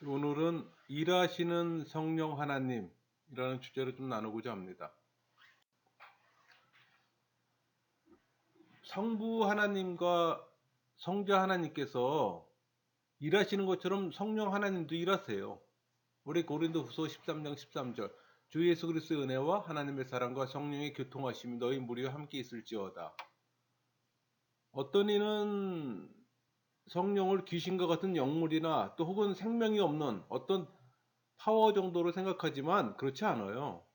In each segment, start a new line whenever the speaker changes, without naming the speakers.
오늘은 일하시는 성령 하나님이라는 주제로 좀 나누고자 합니다. 성부 하나님과 성자 하나님께서 일하시는 것처럼 성령 하나님도 일하세요. 우리 고린도후서 13장 13절 주 예수 그리스도의 은혜와 하나님의 사랑과 성령의 교통하심이 너희 무리와 함께 있을지어다. 어떤 이는 성령을 귀신과 같은 영물이나 또 혹은 생명이 없는 어떤 파워 정도로 생각하지만 그렇지 않아요.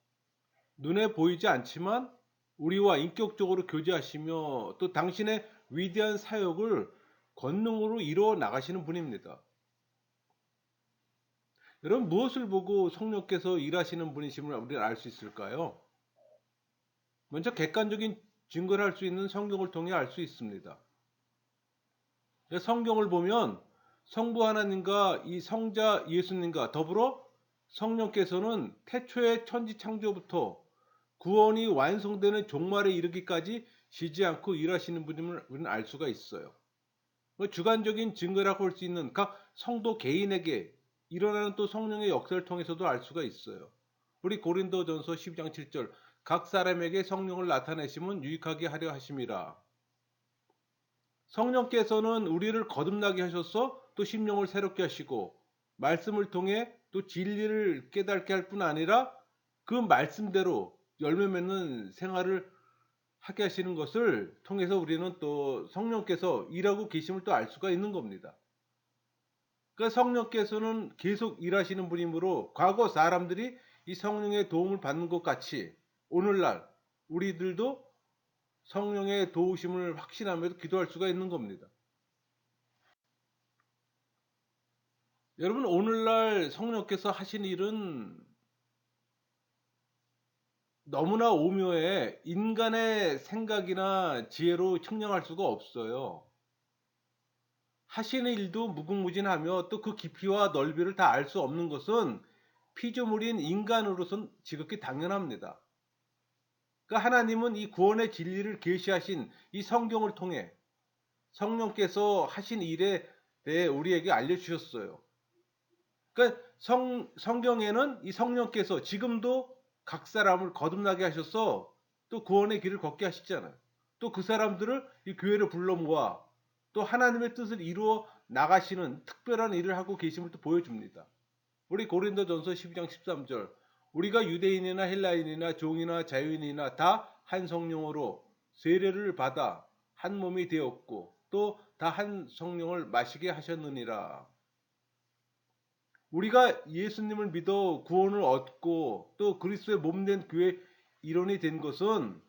눈에 보이지 않지만 우리와 인격적으로 교제하시며 또 당신의 위대한 사역을 권능으로 이루어 나가시는 분입니다. 여러분, 무엇을 보고 성령께서 일하시는 분이심을 우리는 알 수 있을까요? 먼저 객관적인 증거를 할 수 있는 성경을 통해 알 수 있습니다. 성경을 보면 성부 하나님과 이 성자 예수님과 더불어 성령께서는 태초의 천지 창조부터 구원이 완성되는 종말에 이르기까지 쉬지 않고 일하시는 분임을 우리는 알 수가 있어요. 주관적인 증거라고 할 수 있는 각 성도 개인에게 일어나는 또 성령의 역사를 통해서도 알 수가 있어요. 우리 고린도전서 12장 7절 각 사람에게 성령을 나타내심은 유익하게 하려 하심이라. 성령께서는 우리를 거듭나게 하셔서 또 심령을 새롭게 하시고 말씀을 통해 또 진리를 깨닫게 할 뿐 아니라 그 말씀대로 열매 맺는 생활을 하게 하시는 것을 통해서 우리는 또 성령께서 일하고 계심을 또 알 수가 있는 겁니다. 그러니까 성령께서는 계속 일하시는 분이므로 과거 사람들이 이 성령의 도움을 받는 것 같이 오늘날 우리들도 성령의 도우심을 확신하면서 기도할 수가 있는 겁니다. 여러분, 오늘날 성령께서 하신 일은 너무나 오묘해 인간의 생각이나 지혜로 측량할 수가 없어요. 하시는 일도 무궁무진하며 또 그 깊이와 넓이를 다 알 수 없는 것은 피조물인 인간으로선 지극히 당연합니다. 그러니까 하나님은 이 구원의 진리를 계시하신 이 성경을 통해 성령께서 하신 일에 대해 우리에게 알려주셨어요. 그러니까 성경에는 이 성령께서 지금도 각 사람을 거듭나게 하셔서 또 구원의 길을 걷게 하시잖아요. 또 그 사람들을 이 교회를 불러 모아 또 하나님의 뜻을 이루어 나가시는 특별한 일을 하고 계심을 또 보여줍니다. 우리 고린도전서 12장 13절 우리가 유대인이나 헬라인이나 종이나 자유인이나 다 한 성령으로 세례를 받아 한 몸이 되었고 또 다 한 성령을 마시게 하셨느니라. 우리가 예수님을 믿어 구원을 얻고 또 그리스도의 몸된 교회 일원이 된 것은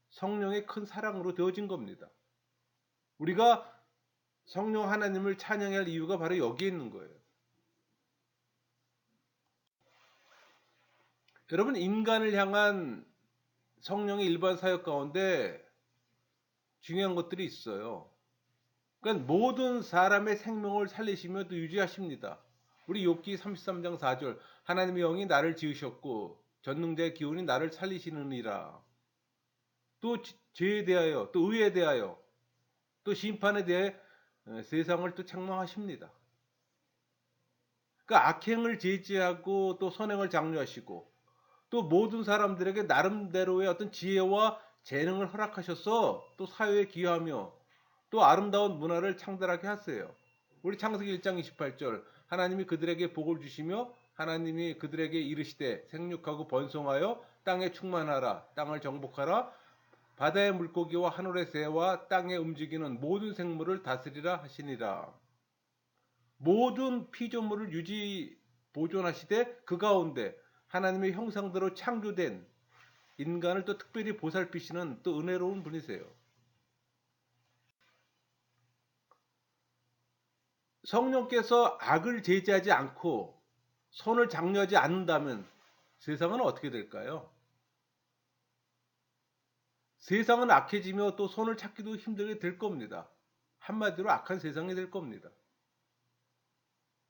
성령의 큰 사랑으로 되어진 겁니다. 우리가 성령 하나님을 찬양할 이유가 바로 여기에 있는 거예요. 여러분, 인간을 향한 성령의 일반 사역 가운데 중요한 것들이 있어요. 그러니까 모든 사람의 생명을 살리시며 또 유지하십니다. 우리 욥기 33장 4절 하나님의 영이 나를 지으셨고 전능자의 기운이 나를 살리시느니라. 또 죄에 대하여 또 의에 대하여 또 심판에 대해 세상을 또 책망하십니다. 그러니까 악행을 제지하고 또 선행을 장려하시고 또 모든 사람들에게 나름대로의 어떤 지혜와 재능을 허락하셔서 또 사회에 기여하며 또 아름다운 문화를 창달하게 하세요. 우리 창세기 1장 28절 하나님이 그들에게 복을 주시며 하나님이 그들에게 이르시되 생육하고 번성하여 땅에 충만하라 땅을 정복하라 바다의 물고기와 하늘의 새와 땅에 움직이는 모든 생물을 다스리라 하시니라. 모든 피조물을 유지 보존하시되 그 가운데 하나님의 형상대로 창조된 인간을 또 특별히 보살피시는 또 은혜로운 분이세요. 성령께서 악을 제지하지 않고 선을 장려하지 않는다면 세상은 어떻게 될까요? 세상은 악해지며 또 선을 찾기도 힘들게 될 겁니다. 한마디로 악한 세상이 될 겁니다.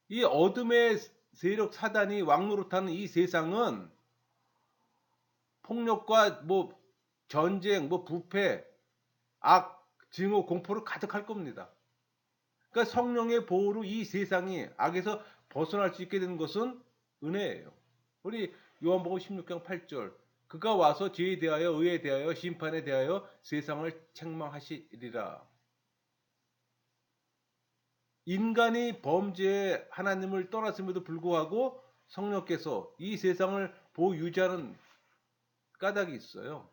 이 어둠의 세력 사단이 왕노릇하는 이 세상은 폭력과 전쟁, 부패, 악, 증오, 공포로 가득할 겁니다. 그러니까 성령의 보호로 이 세상이 악에서 벗어날 수 있게 된 것은 은혜예요. 우리 요한복음 16장 8절 그가 와서 죄에 대하여 의에 대하여 심판에 대하여 세상을 책망하시리라. 인간이 범죄에 하나님을 떠났음에도 불구하고 성령께서 이 세상을 보유지하는 까닭이 있어요.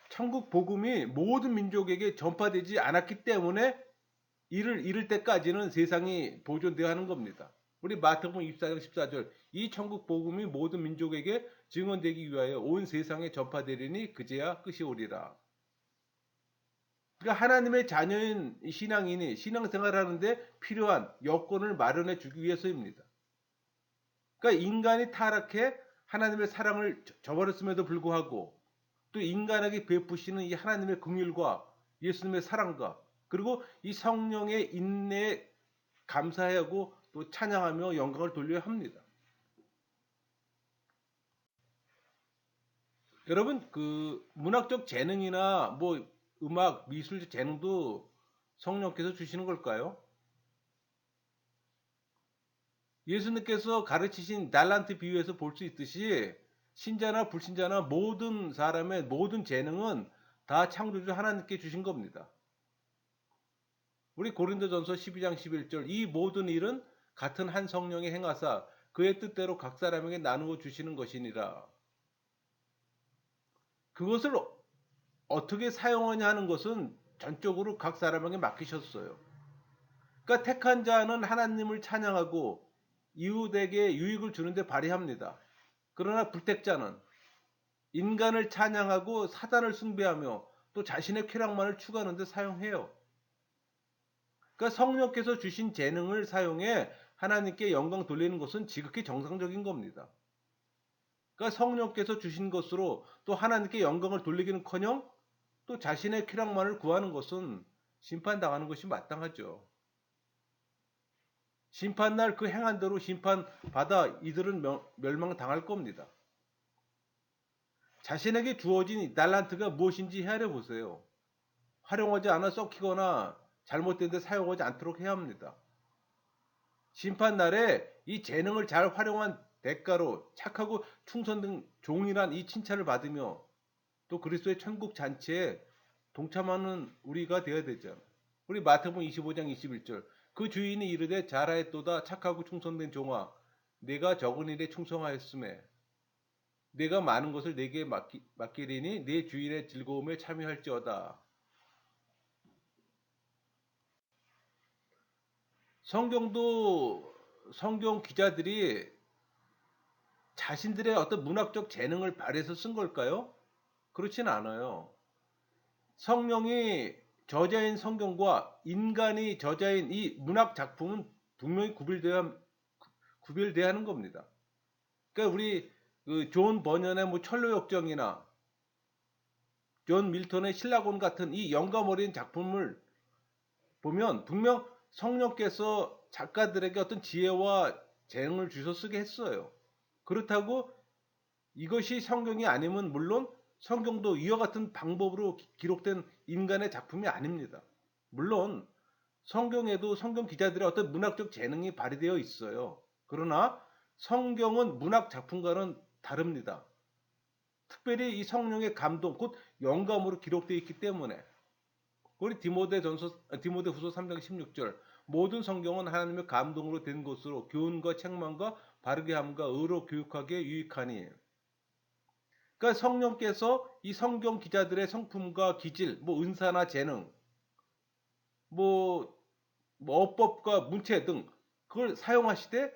천국 복음이 모든 민족에게 전파되지 않았기 때문에 이를 이룰 때까지는 세상이 보존되어야 하는 겁니다. 우리 마태복음 24장 14절 이 천국 복음이 모든 민족에게 증언되기 위하여 온 세상에 전파되리니 그제야 끝이 오리라. 그러니까 하나님의 자녀인 신앙인이 신앙생활하는데 필요한 여건을 마련해 주기 위해서입니다. 그러니까 인간이 타락해 하나님의 사랑을 저버렸음에도 불구하고 또 인간에게 베푸시는 이 하나님의 긍휼과 예수님의 사랑과 그리고 이 성령의 인내에 감사하고 또 찬양하며 영광을 돌려야 합니다. 여러분 그 문학적 재능이나 뭐 음악, 미술 재능도 성령께서 주시는 걸까요? 예수님께서 가르치신 달란트 비유에서 볼 수 있듯이 신자나 불신자나 모든 사람의 모든 재능은 다 창조주 하나님께 주신 겁니다. 우리 고린도전서 12장 11절 이 모든 일은 같은 한 성령이 행하사 그의 뜻대로 각 사람에게 나누어 주시는 것이니라. 그것을 어떻게 사용하냐 하는 것은 전적으로 각 사람에게 맡기셨어요. 그러니까 택한 자는 하나님을 찬양하고 이웃에게 유익을 주는데 발휘합니다. 그러나 불택자는 인간을 찬양하고 사단을 숭배하며 또 자신의 쾌락만을 추구하는 데 사용해요. 그러니까 성령께서 주신 재능을 사용해 하나님께 영광 돌리는 것은 지극히 정상적인 겁니다. 그러니까 성령께서 주신 것으로 또 하나님께 영광을 돌리기는커녕 또 자신의 쾌락만을 구하는 것은 심판당하는 것이 마땅하죠. 심판날 그 행한 대로 심판받아 이들은 멸망당할 겁니다. 자신에게 주어진 이 달란트가 무엇인지 헤아려 보세요. 활용하지 않아 썩히거나 잘못된 데 사용하지 않도록 해야 합니다. 심판날에 이 재능을 잘 활용한 대가로 착하고 충성된 종이란 이 칭찬을 받으며 또 그리스도의 천국 잔치에 동참하는 우리가 되어야 되죠. 우리 마태복음 25장 21절 그 주인이 이르되 잘하였도다 착하고 충성된 종아 내가 적은 일에 충성하였음에 내가 많은 것을 내게 맡기리니 내 주인의 즐거움에 참여할지어다. 성경도 성경 기자들이 자신들의 어떤 문학적 재능을 발휘해서 쓴 걸까요? 그렇진 않아요. 성령이 저자인 성경과 인간이 저자인 이 문학 작품은 분명히 구별돼야 하는 겁니다. 그러니까 우리 존 버년의 뭐 철로역정이나 존 밀턴의 신라곤 같은 이 영감 어린 작품을 보면 분명 성령께서 작가들에게 어떤 지혜와 재능을 주셔 쓰게 했어요. 그렇다고 이것이 성경이 아니면 물론 성경도 이와 같은 방법으로 기록된 인간의 작품이 아닙니다. 물론 성경에도 성경 기자들의 어떤 문학적 재능이 발휘되어 있어요. 그러나 성경은 문학 작품과는 다릅니다. 특별히 이 성령의 감동, 곧 영감으로 기록되어 있기 때문에 우리 디모데후서 3장 16절 모든 성경은 하나님의 감동으로 된 것으로 교훈과 책망과 바르게 함과 의로 교육하기에 유익하니 그러니까 성령께서 이 성경 기자들의 성품과 기질, 뭐 은사나 재능, 뭐 어법과 문체 등 그걸 사용하시되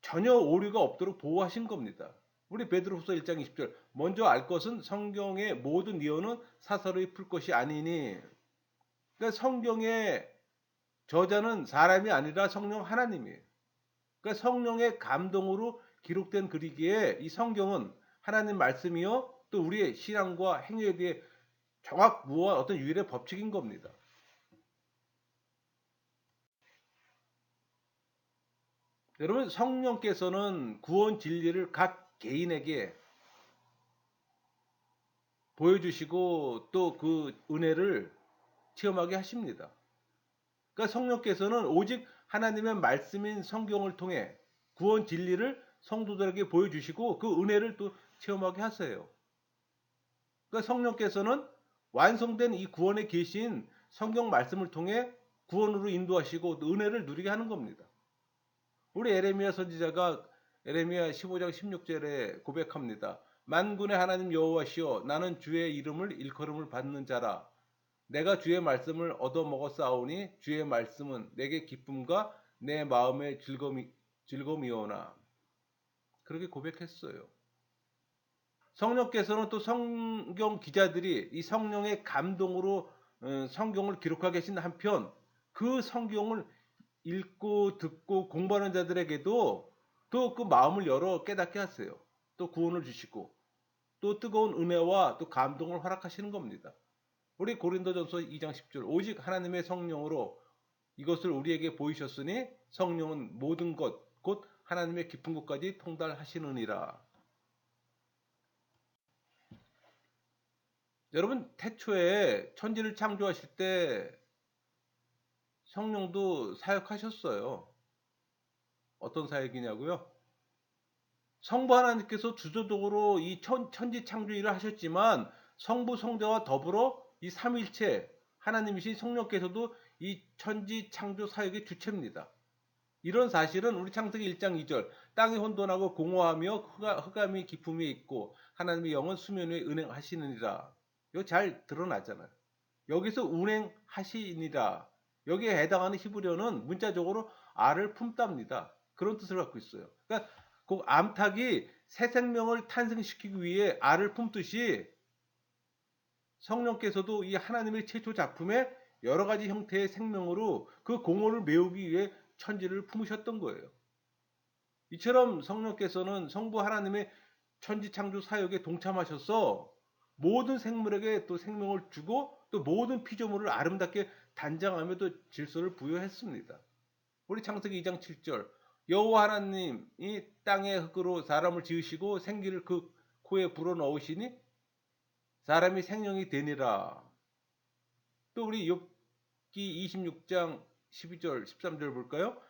전혀 오류가 없도록 보호하신 겁니다. 우리 베드로후서 1장 20절 먼저 알 것은 성경의 모든 예언은 사사로이 풀 것이 아니니 그러니까 성경의 저자는 사람이 아니라 성령 하나님이에요. 그러니까 성령의 감동으로 기록된 글이기에 이 성경은 하나님 말씀이요 또 우리의 신앙과 행위에 대해 정확 무한 어떤 유일의 법칙인 겁니다. 여러분 성령께서는 구원 진리를 각 개인에게 보여주시고 또 그 은혜를 체험하게 하십니다. 그러니까 성령께서는 오직 하나님의 말씀인 성경을 통해 구원 진리를 성도들에게 보여주시고 그 은혜를 또 체험하게 하세요. 그러니까 성령께서는 완성된 이 구원의 계시인 성경 말씀을 통해 구원으로 인도하시고 또 은혜를 누리게 하는 겁니다. 우리 에레미야 선지자가 에레미야 15장 16절에 고백합니다. 만군의 하나님 여호와시여 나는 주의 이름을 일컬음을 받는 자라. 내가 주의 말씀을 얻어먹어 싸우니 주의 말씀은 내게 기쁨과 내 마음의 즐거움이오나. 그렇게 고백했어요. 성령께서는 또 성경 기자들이 이 성령의 감동으로 성경을 기록하게 하신 한편 그 성경을 읽고 듣고 공부하는 자들에게도 또 그 마음을 열어 깨닫게 하세요. 또 구원을 주시고 또 뜨거운 은혜와 또 감동을 허락하시는 겁니다. 우리 고린도전서 2장 10절 오직 하나님의 성령으로 이것을 우리에게 보이셨으니 성령은 모든 것 곧 하나님의 깊은 것까지 통달하시느니라. 여러분 태초에 천지를 창조하실 때 성령도 사역하셨어요. 어떤 사역이냐고요? 성부 하나님께서 주도적으로 이 천지 창조 일을 하셨지만 성부 성자와 더불어 이 삼위일체 하나님이신 성령께서도 이 천지 창조 사역의 주체입니다. 이런 사실은 우리 창세기 1장 2절 땅이 혼돈하고 공허하며 흑암이 깊음에 있고 하나님의 영은 수면 위에 운행하시느니라. 이거 잘 드러나잖아요. 여기서 운행하시니라. 여기에 해당하는 히브리어는 문자적으로 알을 품답니다. 그런 뜻을 갖고 있어요. 그러니까 그 암탉이 새 생명을 탄생시키기 위해 알을 품듯이 성령께서도 이 하나님의 최초 작품에 여러 가지 형태의 생명으로 그 공허를 메우기 위해 천지를 품으셨던 거예요. 이처럼 성령께서는 성부 하나님의 천지 창조 사역에 동참하셔서 모든 생물에게 또 생명을 주고 또 모든 피조물을 아름답게 단장하며 또 질서를 부여했습니다. 우리 창세기 2장 7절 여호와 하나님이 땅의 흙으로 사람을 지으시고 생기를 그 코에 불어넣으시니 사람이 생명이 되니라. 또 우리 욥기 26장 12절 13절 볼까요?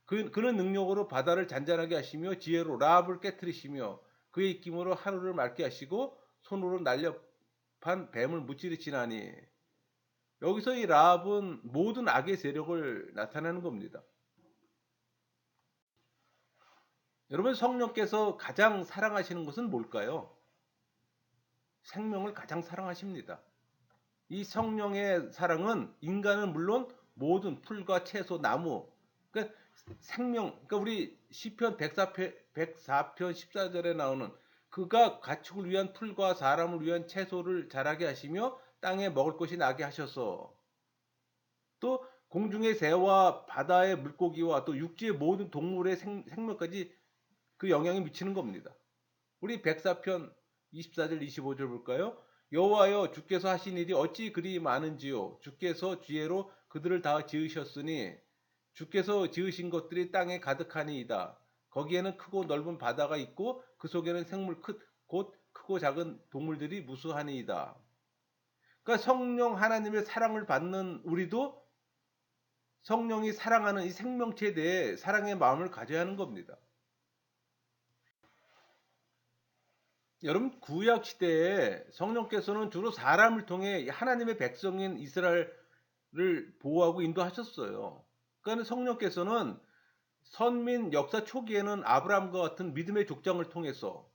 그는 능력으로 바다를 잔잔하게 하시며 지혜로 라합을 깨뜨리시며 그의 입김으로 하루를 맑게 하시고 손으로 날렵한 뱀을 무찌르시나니. 여기서 이 라합은 모든 악의 세력을 나타내는 겁니다. 여러분 성령께서 가장 사랑하시는 것은 뭘까요? 생명을 가장 사랑하십니다. 이 성령의 사랑은 인간은 물론 모든 풀과 채소, 나무, 그러니까 생명, 그러니까 우리 시편 104편 14절에 나오는 그가 가축을 위한 풀과 사람을 위한 채소를 자라게 하시며 땅에 먹을 것이 나게 하셔서 또 공중의 새와 바다의 물고기와 또 육지의 모든 동물의 생명까지 그 영향이 미치는 겁니다. 우리 104편 24절 25절 볼까요? 여호와여 주께서 하신 일이 어찌 그리 많은지요. 주께서 지혜로 그들을 다 지으셨으니 주께서 지으신 것들이 땅에 가득하니이다. 거기에는 크고 넓은 바다가 있고 그 속에는 생물 곧 크고 작은 동물들이 무수하니이다. 그러니까 성령 하나님의 사랑을 받는 우리도 성령이 사랑하는 이 생명체에 대해 사랑의 마음을 가져야 하는 겁니다. 여러분 구약 시대에 성령께서는 주로 사람을 통해 하나님의 백성인 이스라엘을 보호하고 인도하셨어요. 그러니까 성령께서는 선민 역사 초기에는 아브라함과 같은 믿음의 족장을 통해서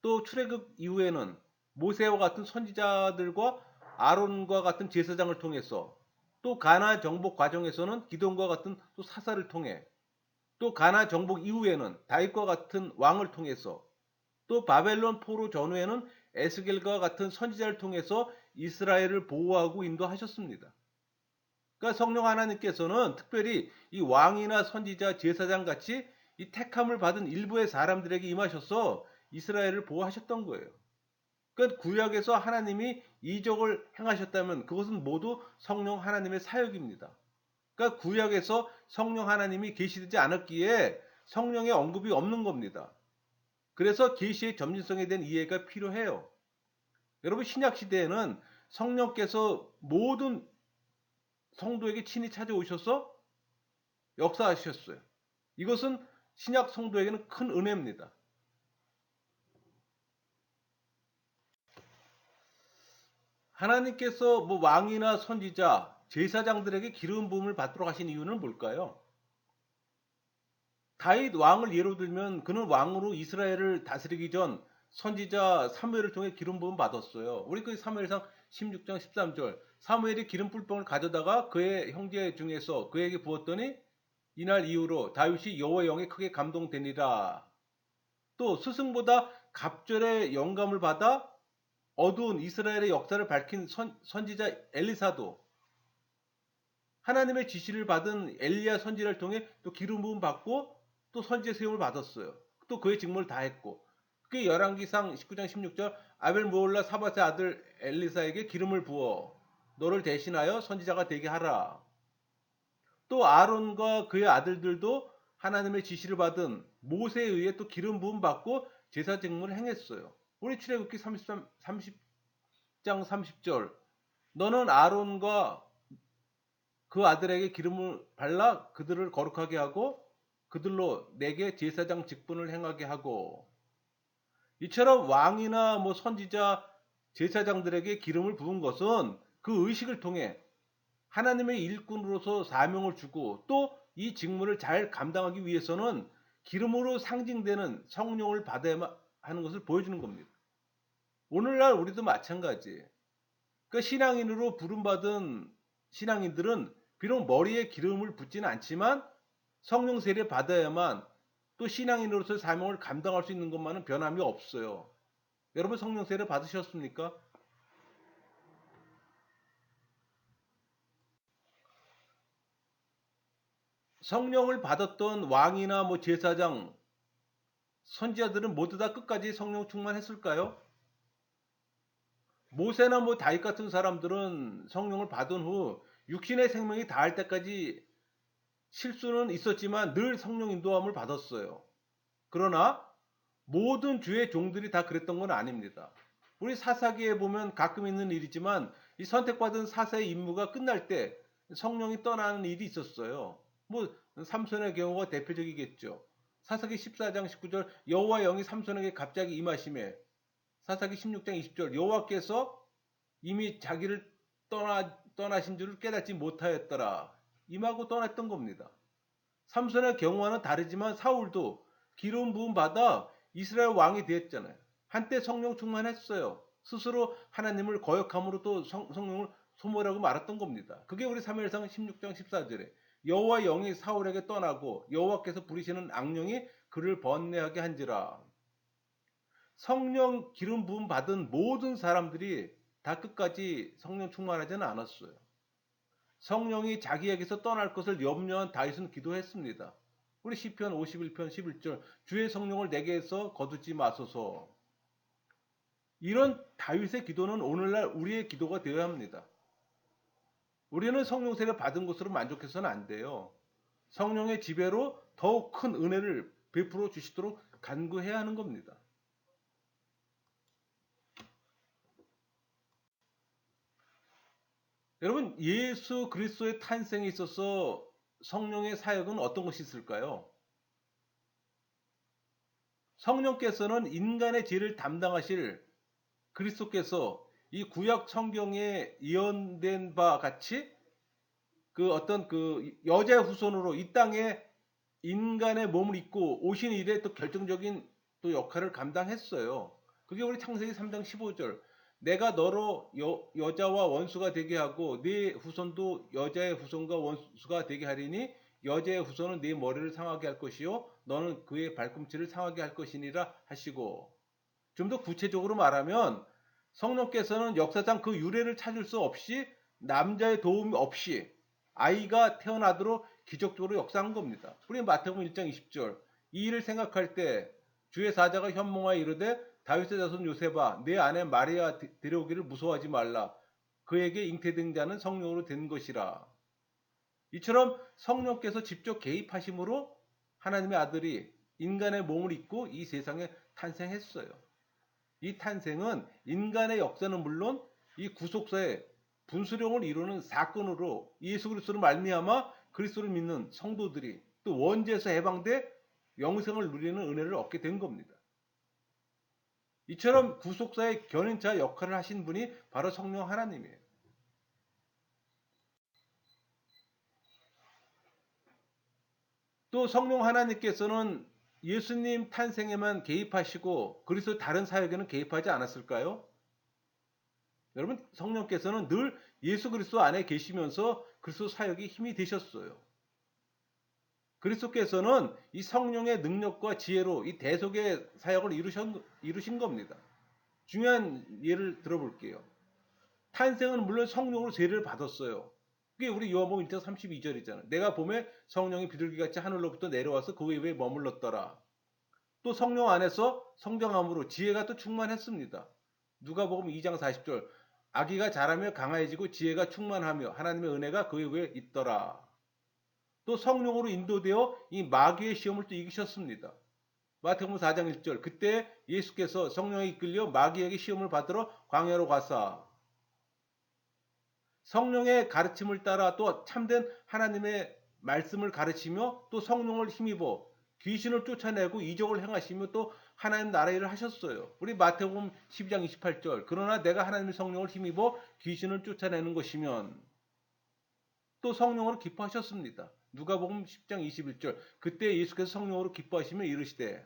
또 출애굽 이후에는 모세와 같은 선지자들과 아론과 같은 제사장을 통해서 또 가나안 정복 과정에서는 기돈과 같은 또 사사를 통해 또 가나안 정복 이후에는 다윗과 같은 왕을 통해서 또 바벨론 포로 전후에는 에스겔과 같은 선지자를 통해서 이스라엘을 보호하고 인도하셨습니다. 그러니까 성령 하나님께서는 특별히 이 왕이나 선지자, 제사장 같이 이 택함을 받은 일부의 사람들에게 임하셔서 이스라엘을 보호하셨던 거예요. 그러니까 구약에서 하나님이 이적을 행하셨다면 그것은 모두 성령 하나님의 사역입니다. 그러니까 구약에서 성령 하나님이 계시되지 않았기에 성령의 언급이 없는 겁니다. 그래서 계시의 점진성에 대한 이해가 필요해요. 여러분 신약 시대에는 성령께서 모든 성도에게 친히 찾아오셔서 역사하셨어요. 이것은 신약 성도에게는 큰 은혜입니다. 하나님께서 뭐 왕이나 선지자, 제사장들에게 기름 부음을 받도록 하신 이유는 뭘까요? 다윗 왕을 예로 들면 그는 왕으로 이스라엘을 다스리기 전 선지자 사무엘을 통해 기름 부음 받았어요. 우리 그 사무엘상 16장 13절 사무엘이 기름 뿔병을 가져다가 그의 형제 중에서 그에게 부었더니 이날 이후로 다윗이 여호와의 영에 크게 감동되니라. 또 스승보다 갑절의 영감을 받아 어두운 이스라엘의 역사를 밝힌 선지자 엘리사도 하나님의 지시를 받은 엘리야 선지자를 통해 또 기름 부음 받고 또 선지자 세움을 받았어요. 또 그의 직무를 다 했고 그게 열왕기상 19장 16절 아벨 모올라 사밧의 아들 엘리사에게 기름을 부어 너를 대신하여 선지자가 되게 하라. 또 아론과 그의 아들들도 하나님의 지시를 받은 모세에 의해 또 기름 부음 받고 제사 직무를 행했어요. 우리 출애굽기 30장 30절 너는 아론과 그 아들에게 기름을 발라 그들을 거룩하게 하고 그들로 내게 제사장 직분을 행하게 하고 이처럼 왕이나 뭐 선지자 제사장들에게 기름을 부은 것은 그 의식을 통해 하나님의 일꾼으로서 사명을 주고 또 이 직무를 잘 감당하기 위해서는 기름으로 상징되는 성령을 받아야 하는 것을 보여주는 겁니다. 오늘날 우리도 마찬가지. 그러니까 신앙인으로 부름받은 신앙인들은 비록 머리에 기름을 붓지는 않지만 성령 세례 받아야만 또 신앙인으로서의 사명을 감당할 수 있는 것만은 변함이 없어요. 여러분 성령 세례 받으셨습니까? 성령을 받았던 왕이나 뭐 제사장, 선지자들은 모두 다 끝까지 성령 충만했을까요? 모세나 뭐 다윗 같은 사람들은 성령을 받은 후 육신의 생명이 다할 때까지 실수는 있었지만 늘 성령 인도함을 받았어요. 그러나 모든 주의 종들이 다 그랬던 건 아닙니다. 우리 사사기에 보면 가끔 있는 일이지만 이 선택받은 사사의 임무가 끝날 때 성령이 떠나는 일이 있었어요. 뭐 삼손의 경우가 대표적이겠죠. 사사기 14장 19절 여호와 영이 삼손에게 갑자기 임하심에 사사기 16장 20절 여호와께서 이미 자기를 떠나신 줄을 깨닫지 못하였더라. 임하고 떠났던 겁니다. 삼손의 경우와는 다르지만 사울도 기름 부음 받아 이스라엘 왕이 되었잖아요. 한때 성령 충만했어요. 스스로 하나님을 거역함으로 또 성령을 소멸하고 말았던 겁니다. 그게 우리 사무엘상 16장 14절에 여호와 영이 사울에게 떠나고 여호와께서 부리시는 악령이 그를 번뇌하게 한지라. 성령 기름 부음 받은 모든 사람들이 다 끝까지 성령 충만하지는 않았어요. 성령이 자기에게서 떠날 것을 염려한 다윗은 기도했습니다. 우리 시편 51편 11절 주의 성령을 내게서 거두지 마소서. 이런 다윗의 기도는 오늘날 우리의 기도가 되어야 합니다. 우리는 성령 세례 받은 것으로 만족해서는 안 돼요. 성령의 지배로 더욱 큰 은혜를 베풀어 주시도록 간구해야 하는 겁니다. 여러분 예수 그리스도의 탄생에 있어서 성령의 사역은 어떤 것이 있을까요? 성령께서는 인간의 죄를 담당하실 그리스도께서 이 구약 성경에 예언된 바 같이 그 어떤 그 여자의 후손으로 이 땅에 인간의 몸을 입고 오신 일에 또 결정적인 또 역할을 감당했어요. 그게 우리 창세기 3장 15절. 내가 너로 여자와 원수가 되게 하고 네 후손도 여자의 후손과 원수가 되게 하리니 여자의 후손은 네 머리를 상하게 할 것이요 너는 그의 발꿈치를 상하게 할 것이니라 하시고 좀 더 구체적으로 말하면 성령께서는 역사상 그 유래를 찾을 수 없이 남자의 도움 없이 아이가 태어나도록 기적적으로 역사한 겁니다. 우리 마태복음 1장 20절 이 일을 생각할 때 주의 사자가 현몽하여 이르되 다윗의 자손 요셉아 내 아내 마리아 데려오기를 무서워하지 말라 그에게 잉태된 자는 성령으로 된 것이라. 이처럼 성령께서 직접 개입하심으로 하나님의 아들이 인간의 몸을 입고 이 세상에 탄생했어요. 이 탄생은 인간의 역사는 물론 이 구속사의 분수령을 이루는 사건으로 예수 그리스도를 말미암아 그리스도를 믿는 성도들이 또 원죄에서 해방돼 영생을 누리는 은혜를 얻게 된 겁니다. 이처럼 구속사의 견인자 역할을 하신 분이 바로 성령 하나님이에요. 또 성령 하나님께서는 예수님 탄생에만 개입하시고 그리스도 다른 사역에는 개입하지 않았을까요? 여러분, 성령께서는 늘 예수 그리스도 안에 계시면서 그리스도 사역이 힘이 되셨어요. 그리스도께서는 이 성령의 능력과 지혜로 이 대속의 사역을 이루신 겁니다. 중요한 예를 들어볼게요. 탄생은 물론 성령으로 세례를 받았어요. 그게 우리 요한복음 1장 32절이잖아요. 내가 봄에 성령이 비둘기같이 하늘로부터 내려와서 그 위에 머물렀더라. 또 성령 안에서 성장함으로 지혜가 또 충만했습니다. 누가복음 2장 40절 아기가 자라며 강화해지고 지혜가 충만하며 하나님의 은혜가 그 위에 있더라. 또 성령으로 인도되어 이 마귀의 시험을 또 이기셨습니다. 마태복음 4장 1절 그때 예수께서 성령에 이끌려 마귀에게 시험을 받으러 광야로 가사 성령의 가르침을 따라 또 참된 하나님의 말씀을 가르치며 또 성령을 힘입어 귀신을 쫓아내고 이적을 행하시며 또 하나님 나라의 일을 하셨어요. 우리 마태복음 12장 28절 그러나 내가 하나님의 성령을 힘입어 귀신을 쫓아내는 것이면 또 성령으로 기뻐하셨습니다. 누가복음 10장 21절 그때 예수께서 성령으로 기뻐하시며 이르시되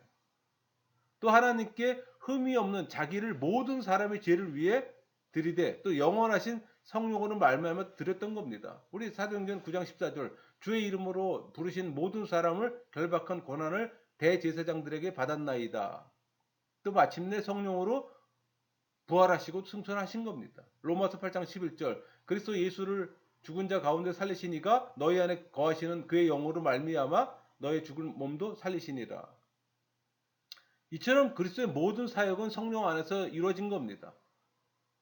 또 하나님께 흠이 없는 자기를 모든 사람의 죄를 위해 드리되 또 영원하신 성령으로 말미암아 드렸던 겁니다. 우리 사도행전 9장 14절 주의 이름으로 부르신 모든 사람을 결박한 권한을 대제사장들에게 받았나이다. 또 마침내 성령으로 부활하시고 승천하신 겁니다. 로마서 8장 11절 그리스도 예수를 죽은 자 가운데 살리시니가 너희 안에 거하시는 그의 영으로 말미암아 너의 죽은 몸도 살리시니라. 이처럼 그리스도의 모든 사역은 성령 안에서 이루어진 겁니다.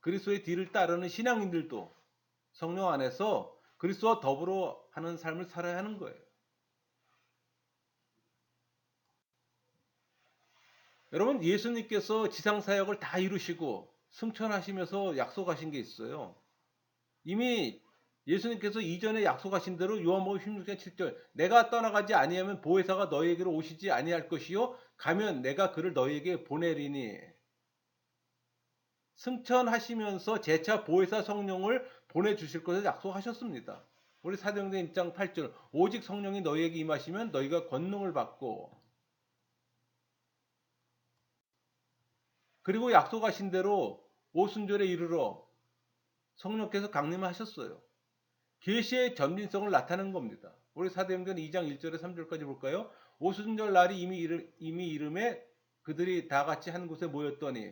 그리스도의 뒤를 따르는 신앙인들도 성령 안에서 그리스도와 더불어 하는 삶을 살아야 하는 거예요. 여러분, 예수님께서 지상 사역을 다 이루시고 승천하시면서 약속하신 게 있어요. 이미 예수님께서 이전에 약속하신 대로 요한복음 16장 7절 내가 떠나가지 아니하면 보혜사가 너희에게로 오시지 아니할 것이요 가면 내가 그를 너희에게 보내리니 승천하시면서 재차 보혜사 성령을 보내주실 것을 약속하셨습니다. 우리 사도행전 1장 8절 오직 성령이 너희에게 임하시면 너희가 권능을 받고 그리고 약속하신 대로 오순절에 이르러 성령께서 강림하셨어요. 계시의 전진성을 나타낸 겁니다. 우리 사도행전 2장 1절에 3절까지 볼까요? 오순절 날이 이미 이름에 그들이 다 같이 한 곳에 모였더니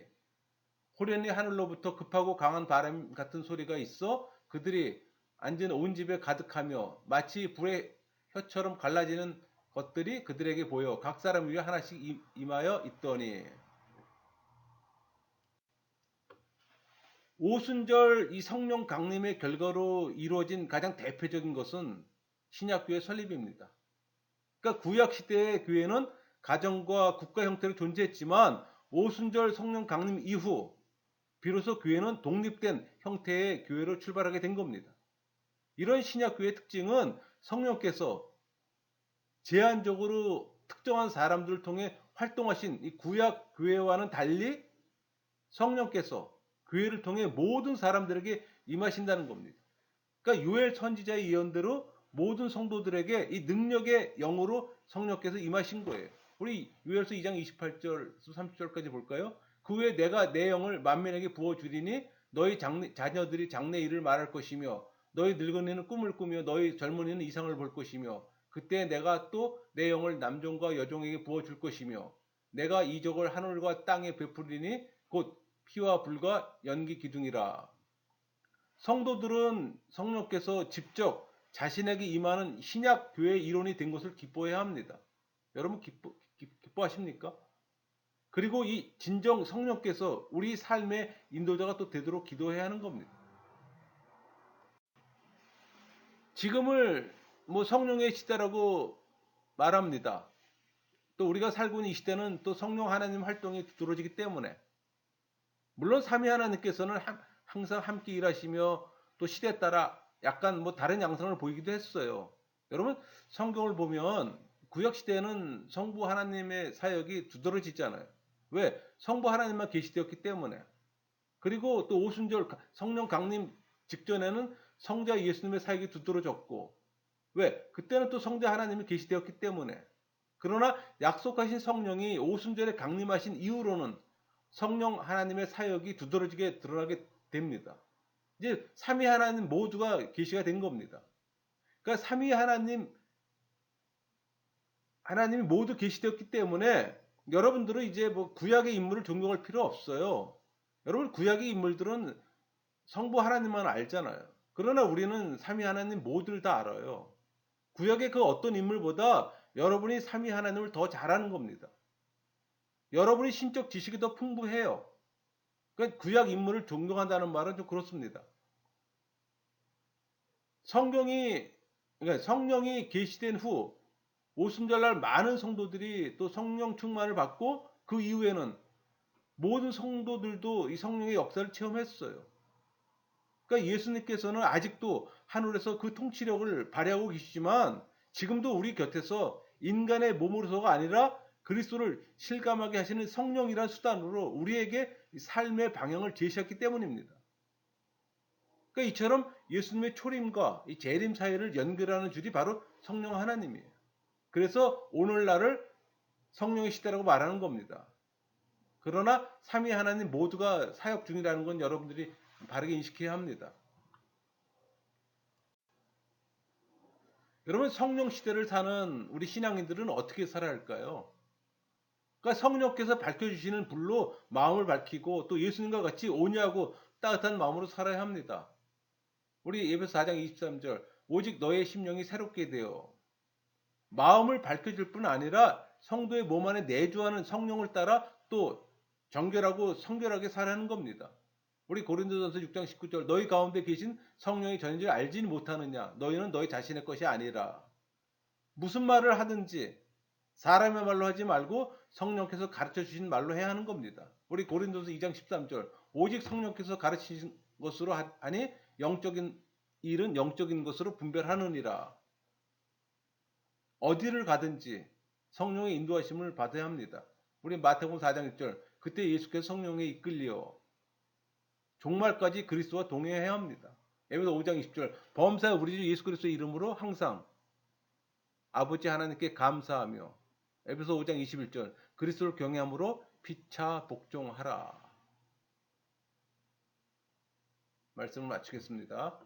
호련히 하늘로부터 급하고 강한 바람 같은 소리가 있어 그들이 앉은 온 집에 가득하며 마치 불의 혀처럼 갈라지는 것들이 그들에게 보여 각 사람 위에 하나씩 임하여 있더니 오순절 이 성령 강림의 결과로 이루어진 가장 대표적인 것은 신약교회 설립입니다. 그러니까 구약 시대의 교회는 가정과 국가 형태로 존재했지만 오순절 성령 강림 이후 비로소 교회는 독립된 형태의 교회로 출발하게 된 겁니다. 이런 신약교회의 특징은 성령께서 제한적으로 특정한 사람들을 통해 활동하신 이 구약 교회와는 달리 성령께서 교회를 통해 모든 사람들에게 임하신다는 겁니다. 그러니까 요엘 선지자의 예언대로 모든 성도들에게 이 능력의 영으로 성령께서 임하신 거예요. 우리 요엘서 2장 28절 30절까지 볼까요? 그 후에 내가 내 영을 만민에게 부어주리니 너희 자녀들이 장래 일을 말할 것이며 너희 늙은이는 꿈을 꾸며 너희 젊은이는 이상을 볼 것이며 그때 내가 또 내 영을 남종과 여종에게 부어줄 것이며 내가 이적을 하늘과 땅에 베풀리니 곧 피와 불과 연기 기둥이라. 성도들은 성령께서 직접 자신에게 임하는 신약 교회 이론이 된 것을 기뻐해야 합니다. 여러분 기뻐하십니까? 그리고 이 진정 성령께서 우리 삶의 인도자가 또 되도록 기도해야 하는 겁니다. 지금을 뭐 성령의 시대라고 말합니다. 또 우리가 살고 있는 이 시대는 또 성령 하나님 활동이 두드러지기 때문에 물론 삼위 하나님께서는 항상 함께 일하시며 또 시대에 따라 약간 뭐 다른 양상을 보이기도 했어요. 여러분 성경을 보면 구약 시대에는 성부 하나님의 사역이 두드러지잖아요. 왜? 성부 하나님만 계시되었기 때문에. 그리고 또 오순절 성령 강림 직전에는 성자 예수님의 사역이 두드러졌고, 왜? 그때는 또 성자 하나님이 계시되었기 때문에. 그러나 약속하신 성령이 오순절에 강림하신 이후로는 성령 하나님의 사역이 두드러지게 드러나게 됩니다. 이제 삼위 하나님 모두가 계시가 된 겁니다. 그러니까 삼위 하나님이 모두 계시되었기 때문에 여러분들은 이제 뭐 구약의 인물을 존경할 필요 없어요. 여러분 구약의 인물들은 성부 하나님만 알잖아요. 그러나 우리는 삼위 하나님 모두를 다 알아요. 구약의 그 어떤 인물보다 여러분이 삼위 하나님을 더 잘 아는 겁니다. 여러분이 신적 지식이 더 풍부해요. 그러니까 구약 인물을 존경한다는 말은 좀 그렇습니다. 그러니까 성령이 계시된 후 오순절날 많은 성도들이 또 성령 충만을 받고 그 이후에는 모든 성도들도 이 성령의 역사를 체험했어요. 그러니까 예수님께서는 아직도 하늘에서 그 통치력을 발휘하고 계시지만 지금도 우리 곁에서 인간의 몸으로서가 아니라 그리스도를 실감하게 하시는 성령이란 수단으로 우리에게 삶의 방향을 제시했기 때문입니다. 그러니까 이처럼 예수님의 초림과 이 재림 사이를 연결하는 줄이 바로 성령 하나님이에요. 그래서 오늘날을 성령의 시대라고 말하는 겁니다. 그러나 삼위 하나님 모두가 사역 중이라는 건 여러분들이 바르게 인식해야 합니다. 여러분 성령 시대를 사는 우리 신앙인들은 어떻게 살아야 할까요? 그러니까 성령께서 밝혀주시는 불로 마음을 밝히고 또 예수님과 같이 온유하고 따뜻한 마음으로 살아야 합니다. 우리 에베소 4장 23절 오직 너의 심령이 새롭게 되어 마음을 밝혀줄 뿐 아니라 성도의 몸 안에 내주하는 성령을 따라 또 정결하고 성결하게 살아가는 겁니다. 우리 고린도전서 6장 19절 너희 가운데 계신 성령이 전인지 알지는 못하느냐 너희는 너희 자신의 것이 아니라 무슨 말을 하든지 사람의 말로 하지 말고 성령께서 가르쳐 주신 말로 해야 하는 겁니다. 우리 고린도서 2장 13절 오직 성령께서 가르치신 것으로 하니 영적인 일은 영적인 것으로 분별하느니라. 어디를 가든지 성령의 인도하심을 받아야 합니다. 우리 마태복음 4장 1절 그때 예수께서 성령에 이끌려 종말까지 그리스도와 동행해야 합니다. 에베소 5장 20절 범사에 우리 주 예수 그리스도의 이름으로 항상 아버지 하나님께 감사하며 에베소 5장 21절 그리스도를 경외함으로 피차 복종하라. 말씀을 마치겠습니다.